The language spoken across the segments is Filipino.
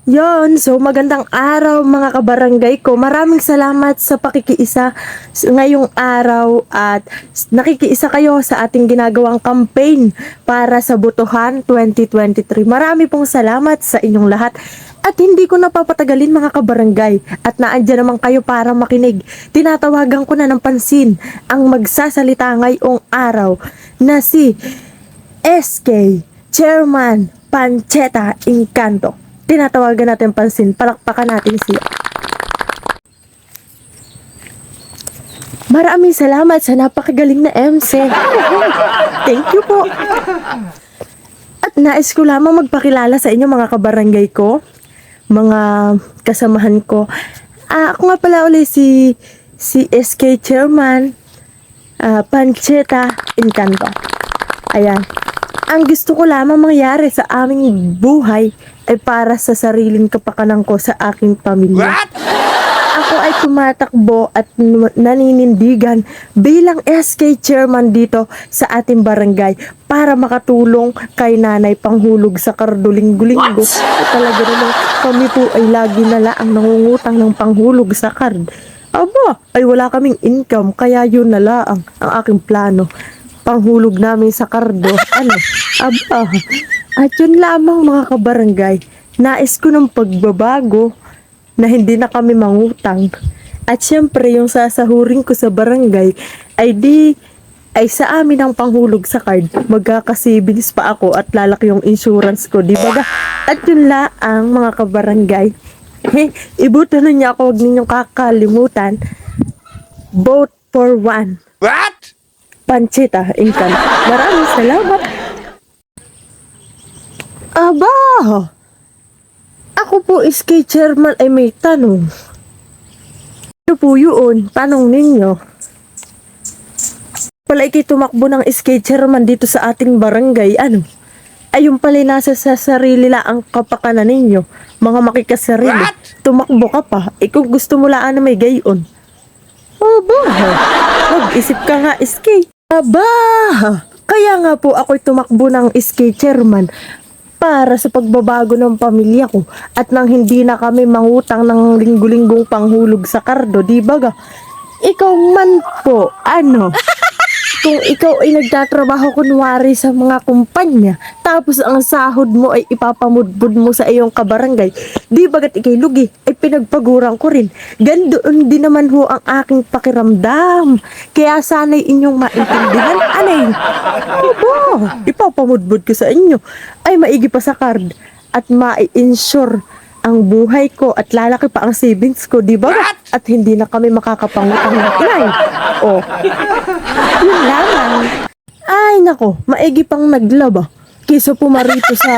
Yon, so magandang araw mga kabarangay ko. Maraming salamat sa pakikiisa ngayong araw at nakikiisa kayo sa ating ginagawang campaign para sa Botohan 2023. Marami pong salamat sa inyong lahat. At hindi ko napapatagalin mga kabarangay at naandyan naman kayo para makinig. Tinatawagan ko na ng pansin ang magsasalita ngayong araw na si SK Chairman Pancheta Encanto. Tinatawagan natin pansin, palakpakan natin siya. Maraming salamat sa napakagaling na MC. Thank you po. At nais ko lamang magpakilala sa inyo mga kabarangay ko, mga kasamahan ko. Ako nga pala ulit si SK Chairman Pancheta Encanto. Ayan. Ang gusto ko lamang mangyari sa aming buhay ay para sa sariling kapakanan ko sa aking pamilya. What? Ako ay tumatakbo at naninindigan bilang SK Chairman dito sa ating barangay para makatulong kay Nanay Panghulog sa Kardo linggo-linggo. At talaga naman kami po ay lagi na laang nangungutang ng panghulog sa card. Aba, ay wala kaming income kaya yun na laang ang aking plano. Panghulog namin sa kardo. Aba. At yun lamang mga kabarangay. Nais ko ng pagbabago na hindi na kami mangutang. At syempre yung sasahurin ko sa barangay ay sa amin ang panghulog sa card. Magkakasibils pa ako at lalaki yung insurance ko. Diba? At yun laang mga kabarangay. Ibuto na niya ako. Huwag ninyong kakalimutan. Vote for one. What? Pancheta Encanto. Maraming salamat. Aba! Ako po SK Chairman ay may tanong. Ano po yun? Tanong ninyo. Pala ikay tumakbo ng SK Chairman dito sa ating barangay. Ay yung pala nasa sa sarili lang ang kapakanan ninyo. Mga makikasarili. What? Tumakbo ka pa. Kung gusto mo laan na may gayon. Aba! Mag-isip ka nga SK. Aba! Kaya nga po ako'y tumakbo ng SK Chairman para sa pagbabago ng pamilya ko at nang hindi na kami mangutang ng linggo-linggong panghulog sa kardo, di ba ga? Ikaw man po, kung ikaw ay nagtatrabaho kunwari sa mga kumpanya, tapos ang sahod mo ay ipapamudbud mo sa iyong kabarangay, di bagat ikay lugi, ay pinagpaguran ko rin. Gandoon din naman ho ang aking pakiramdam. Kaya sana'y inyong maintindihan, Opo, ipapamudbud ko sa inyo. Ay maigi pa sa card at mai-insure ang buhay ko at lalaki pa ang savings ko, di ba? At hindi na kami makakapangutang ng inay. Yun lamang. Ay, nako, maigi pang naglaba. Kisa pumarito sa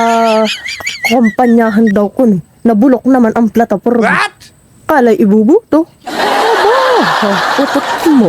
kompanyahan daw ko, nabulok naman ang plataforma. What? Kalay ibubuto. Aba, utot mo.